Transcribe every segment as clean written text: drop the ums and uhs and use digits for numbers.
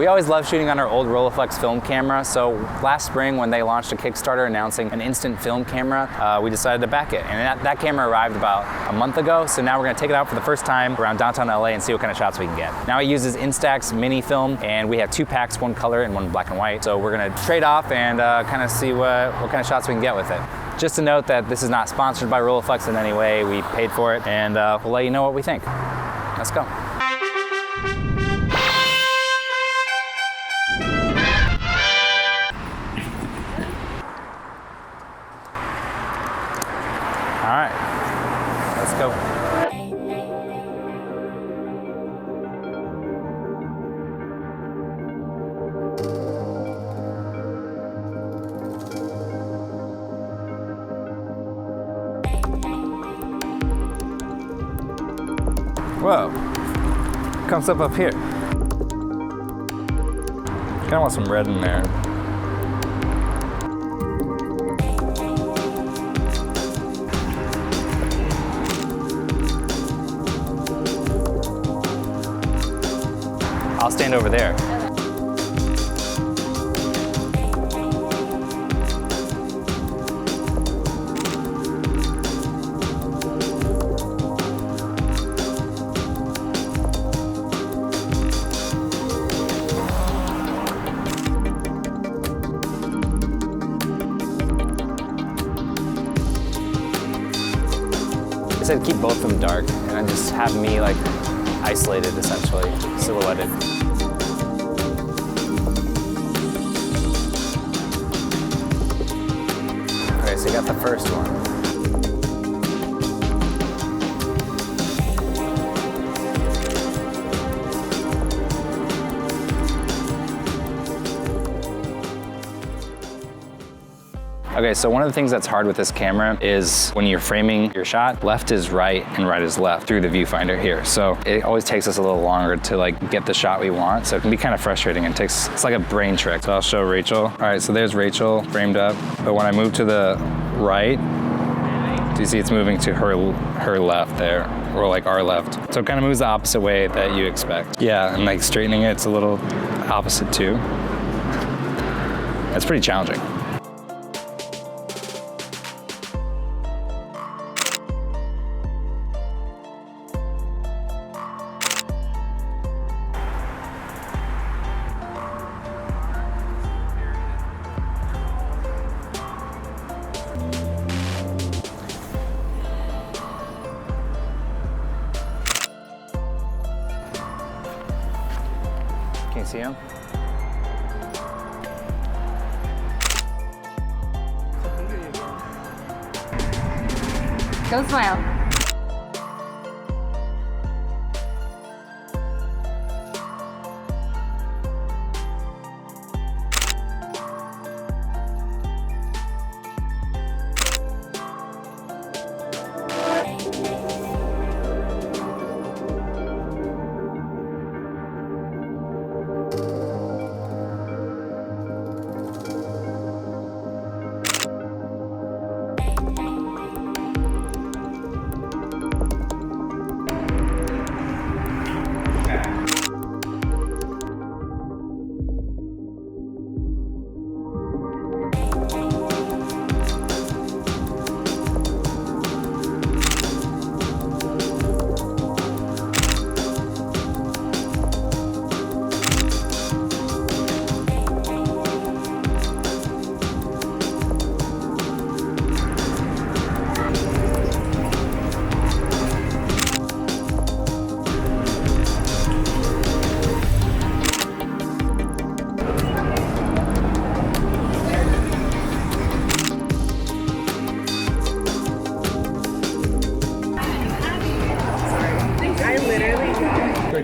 We always love shooting on our old Rolleiflex film camera, so last spring when they launched a Kickstarter announcing an instant film camera, we decided to back it. And that camera arrived about a month ago, so now we're gonna take it out for the first time around downtown LA and see what kind of shots we can get. Now it uses Instax Mini film, and we have 2 packs, one color and one black and white. So we're gonna trade off and kind of see what kind of shots we can get with it. Just to note that this is not sponsored by Rolleiflex in any way. We paid for it, and we'll let you know what we think. Let's go. All right, let's go. Whoa, comes up here. Kinda want some red in there. I'll stand over there. I said keep both of them dark and then just have me like isolated essentially, silhouetted. Okay, so you got the first one. Okay, so one of the things that's hard with this camera is when you're framing your shot, left is right and right is left through the viewfinder here. So it always takes us a little longer to like get the shot we want. So it can be kind of frustrating and it's like a brain trick. So I'll show Rachel. All right, so there's Rachel framed up. But when I move to the right, do you see it's moving to her left there, or like our left. So it kind of moves the opposite way that you expect. Yeah, and like straightening it's a little opposite too. It's pretty challenging. Can you see him? Go smile.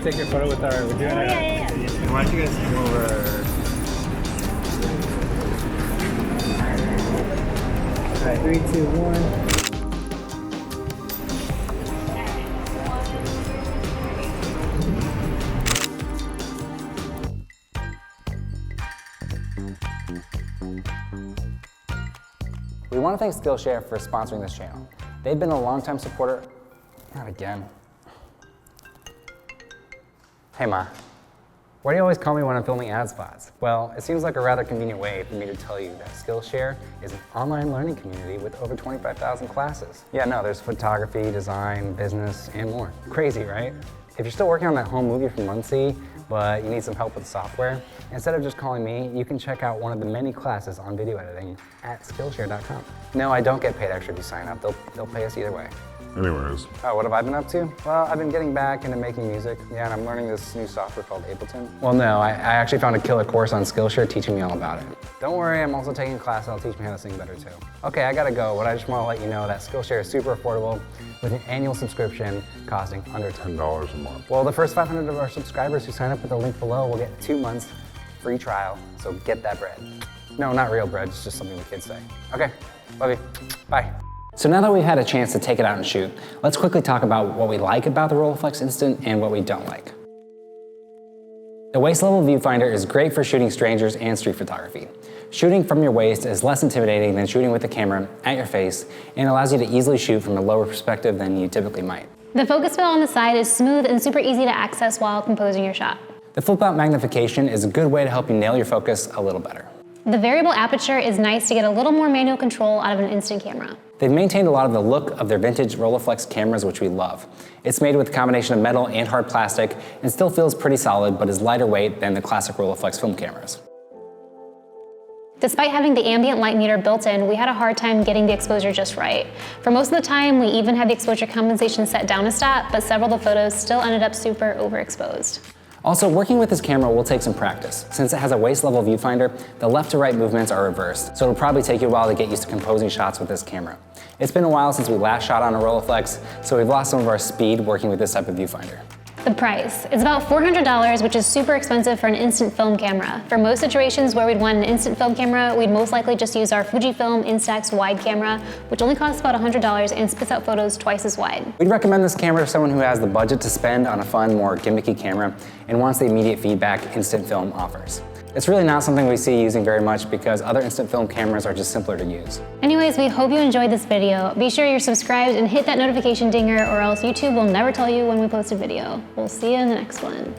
Take your photo with our, we're doing yeah. Why don't you guys come over? All right, 3, 2, 1. We want to thank Skillshare for sponsoring this channel. They've been a longtime supporter. Not again. Hey, Ma. Why do you always call me when I'm filming ad spots? Well, it seems like a rather convenient way for me to tell you that Skillshare is an online learning community with over 25,000 classes. Yeah, no, there's photography, design, business, and more. Crazy, right? If you're still working on that home movie from Muncie, but you need some help with software, instead of just calling me, you can check out one of the many classes on video editing at Skillshare.com. No, I don't get paid extra if you sign up. They'll pay us either way. Anyways. Oh, what have I been up to? Well, I've been getting back into making music. Yeah, and I'm learning this new software called Ableton. Well, no, I actually found a killer course on Skillshare teaching me all about it. Don't worry, I'm also taking a class that'll teach me how to sing better too. Okay, I gotta go, but I just wanna let you know that Skillshare is super affordable with an annual subscription costing under $10 a month. Well, the first 500 of our subscribers who sign up with the link below will get 2 months free trial, so get that bread. No, not real bread, it's just something the kids say. Okay, love you, bye. So now that we've had a chance to take it out and shoot, let's quickly talk about what we like about the Rolleiflex Instant and what we don't like. The waist level viewfinder is great for shooting strangers and street photography. Shooting from your waist is less intimidating than shooting with the camera at your face and allows you to easily shoot from a lower perspective than you typically might. The focus wheel on the side is smooth and super easy to access while composing your shot. The flip out magnification is a good way to help you nail your focus a little better. The variable aperture is nice to get a little more manual control out of an instant camera. They've maintained a lot of the look of their vintage Rolleiflex cameras, which we love. It's made with a combination of metal and hard plastic and still feels pretty solid, but is lighter weight than the classic Rolleiflex film cameras. Despite having the ambient light meter built in, we had a hard time getting the exposure just right. For most of the time, we even had the exposure compensation set down a stat, but several of the photos still ended up super overexposed. Also, working with this camera will take some practice. Since it has a waist level viewfinder, the left to right movements are reversed, so it'll probably take you a while to get used to composing shots with this camera. It's been a while since we last shot on a Rolleiflex, so we've lost some of our speed working with this type of viewfinder. The price is about $400, which is super expensive for an instant film camera. For most situations where we'd want an instant film camera, we'd most likely just use our Fujifilm Instax wide camera, which only costs about $100 and spits out photos twice as wide. We'd recommend this camera to someone who has the budget to spend on a fun, more gimmicky camera and wants the immediate feedback instant film offers. It's really not something we see using very much because other instant film cameras are just simpler to use. Anyways, we hope you enjoyed this video. Be sure you're subscribed and hit that notification dinger or else YouTube will never tell you when we post a video. We'll see you in the next one.